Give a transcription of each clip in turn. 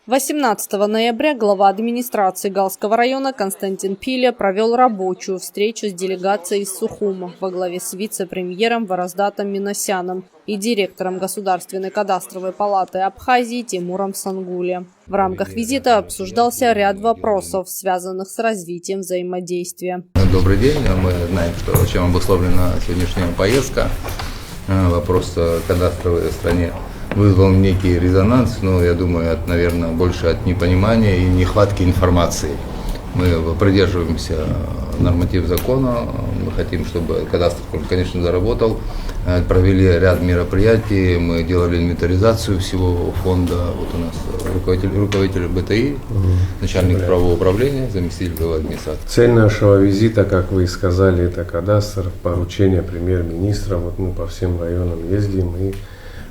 18 ноября глава администрации Галского района Константин Пиля провел рабочую встречу с делегацией из Сухума во главе с вице-премьером Вараздатом Минасяном и директором Государственной кадастровой палаты Абхазии Тимуром Сангуле. В рамках визита обсуждался ряд вопросов, связанных с развитием взаимодействия. Добрый день. Мы знаем, чем обусловлена сегодняшняя поездка. Вопрос кадастровой в стране вызвал некий резонанс, но я думаю, наверное, больше от непонимания и нехватки информации. Мы придерживаемся норматив закона, мы хотим, чтобы кадастр, конечно, заработал. Провели ряд мероприятий, мы делали инвентаризацию всего фонда. Вот у нас руководитель БТИ, начальник правового управления, заместитель главы администрации. Цель нашего визита, как вы и сказали, это кадастр, поручение премьер-министра. Вот мы по всем районам ездим и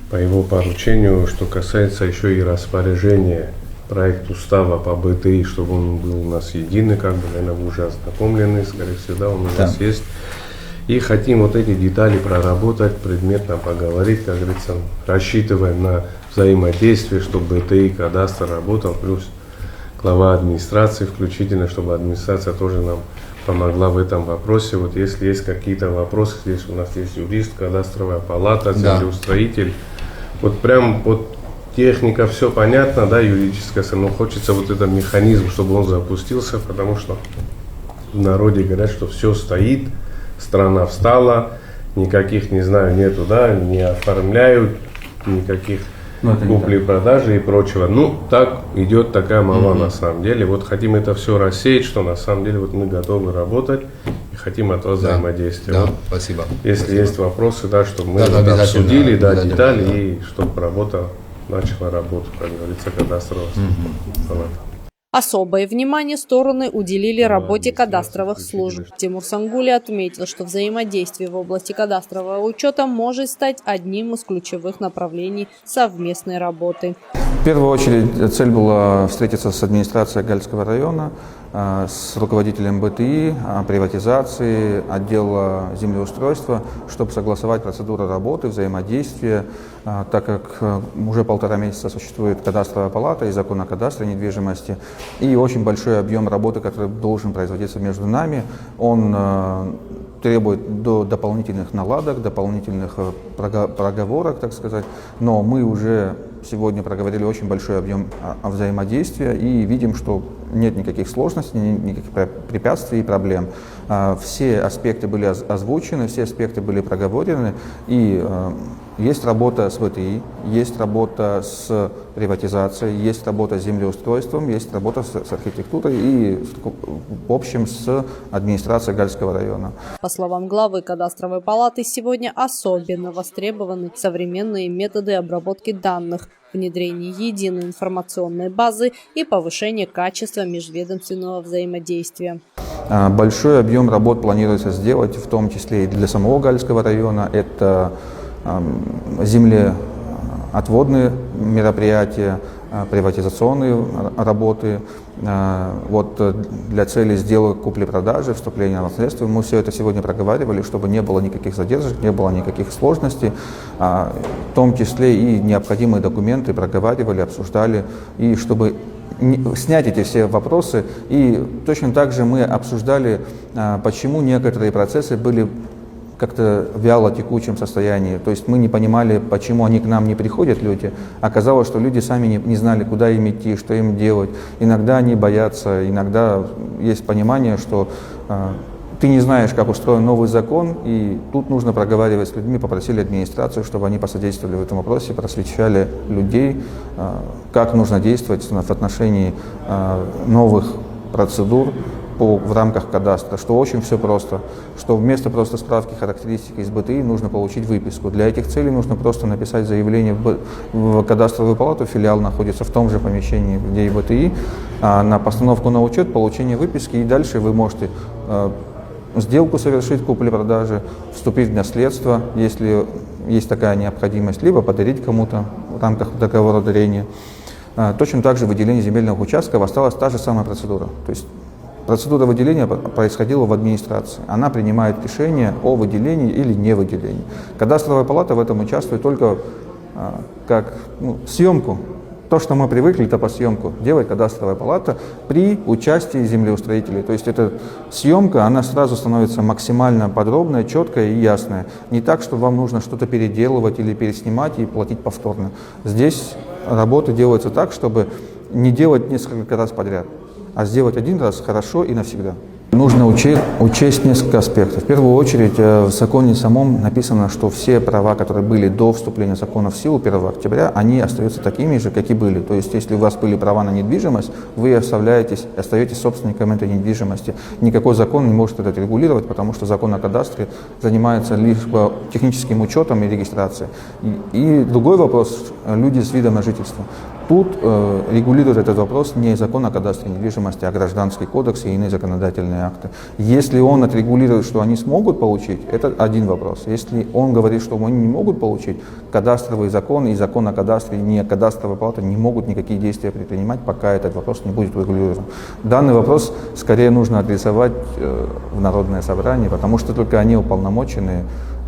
по его поручению, что касается еще и распоряжения, проект устава по БТИ, чтобы он был у нас единый, как бы, наверное, вы уже ознакомлены, скорее всего, да, он у нас есть. И хотим вот эти детали проработать, предметно поговорить, как говорится, рассчитываем на взаимодействие, чтобы БТИ, кадастр работал, плюс глава администрации включительно, чтобы администрация тоже нам помогла в этом вопросе. Вот если есть какие-то вопросы, здесь у нас есть юрист, кадастровая палата, землеустроитель. Вот прям вот техника, все понятно, да, юридическая, но хочется вот этот механизм, чтобы он запустился, потому что в народе говорят, что все стоит, страна встала, никаких, не знаю, нету, да, не оформляют, никаких купли-продажи и прочего. Ну, так идет такая молва на самом деле. Вот хотим это все рассеять, что на самом деле вот мы готовы работать и хотим от вас взаимодействия. Да, вот, спасибо. Если есть вопросы, да, чтобы мы обсудили, да, детали, и чтобы работа начала работу, как говорится, кадастровая палата. Особое внимание стороны уделили работе кадастровых служб. Тимур Сангуле отметил, что взаимодействие в области кадастрового учета может стать одним из ключевых направлений совместной работы. В первую очередь цель была встретиться с администрацией Гальского района, с руководителем БТИ, приватизации, отдела землеустройства, чтобы согласовать процедуру работы, взаимодействия, так как уже 1,5 месяца существует кадастровая палата и закон о кадастре недвижимости, и очень большой объем работы, который должен производиться между нами, он требует дополнительных наладок, дополнительных проговорок, так сказать, но мы уже сегодня проговорили очень большой объем взаимодействия и видим, что нет никаких сложностей, никаких препятствий и проблем. Все аспекты были озвучены, все аспекты были проговорены, и есть работа с БТИ, есть работа с приватизацией, есть работа с землеустройством, есть работа с архитектурой и, в общем, с администрацией Гальского района. По словам главы кадастровой палаты, сегодня особенно востребованы современные методы обработки данных, внедрение единой информационной базы и повышение качества межведомственного взаимодействия. Большой объем работ планируется сделать, в том числе и для самого Гальского района. Это землеотводные мероприятия, приватизационные работы. Вот для цели сделок купли-продажи, вступления в наследство. Мы все это сегодня проговаривали, чтобы не было никаких задержек, не было никаких сложностей. В том числе и необходимые документы проговаривали, обсуждали, и чтобы снять эти все вопросы. И точно так же мы обсуждали, почему некоторые процессы были как-то вяло текучем состоянии. То есть мы не понимали, почему они к нам не приходят, люди. Оказалось, что люди сами не знали, куда им идти, что им делать. Иногда они боятся, иногда есть понимание, что ты не знаешь, как устроен новый закон, и тут нужно проговаривать с людьми, попросили администрацию, чтобы они посодействовали в этом вопросе, просвещали людей, как нужно действовать в отношении новых процедур в рамках кадастра, что очень все просто, что вместо просто справки характеристики из БТИ нужно получить выписку. Для этих целей нужно просто написать заявление в кадастровую палату, филиал находится в том же помещении, где и БТИ, на постановку на учет, получение выписки, и дальше вы можете сделку совершить, купли-продажи, вступить в наследство, если есть такая необходимость, либо подарить кому-то в рамках договора дарения. Точно так же выделение земельных участков осталась та же самая процедура. То есть процедура выделения происходила в администрации. Она принимает решение о выделении или не выделении. Кадастровая палата в этом участвует только как съемку То, что мы привыкли, топосъемку делает кадастровая палата при участии землеустроителей. То есть эта съемка, она сразу становится максимально подробная, четкая и ясная. Не так, что вам нужно что-то переделывать или переснимать и платить повторно. Здесь работы делаются так, чтобы не делать несколько раз подряд, а сделать один раз хорошо и навсегда. Нужно учесть несколько аспектов. В первую очередь, в законе самом написано, что все права, которые были до вступления закона в силу 1 октября, они остаются такими же, как и были. То есть, если у вас были права на недвижимость, вы остаетесь собственником этой недвижимости. Никакой закон не может это регулировать, потому что закон о кадастре занимается лишь техническим учетом и регистрацией. И другой вопрос – люди с видом на жительство. Тут регулирует этот вопрос не закон о кадастре недвижимости, а Гражданский кодекс и иные законодательные акты. Если он отрегулирует, что они смогут получить, это один вопрос. Если он говорит, что они не могут получить, кадастровый закон и закон о кадастре, не кадастровая палата не могут никакие действия предпринимать, пока этот вопрос не будет регулирован. Данный вопрос скорее нужно адресовать в Народное собрание, потому что только они уполномочены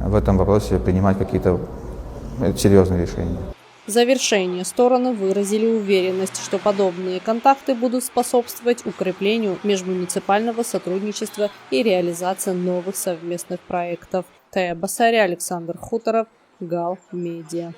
в этом вопросе принимать какие-то серьезные решения. В завершение стороны выразили уверенность, что подобные контакты будут способствовать укреплению межмуниципального сотрудничества и реализации новых совместных проектов. Тая Басаря, Александр Хуторов, Гал Медиа.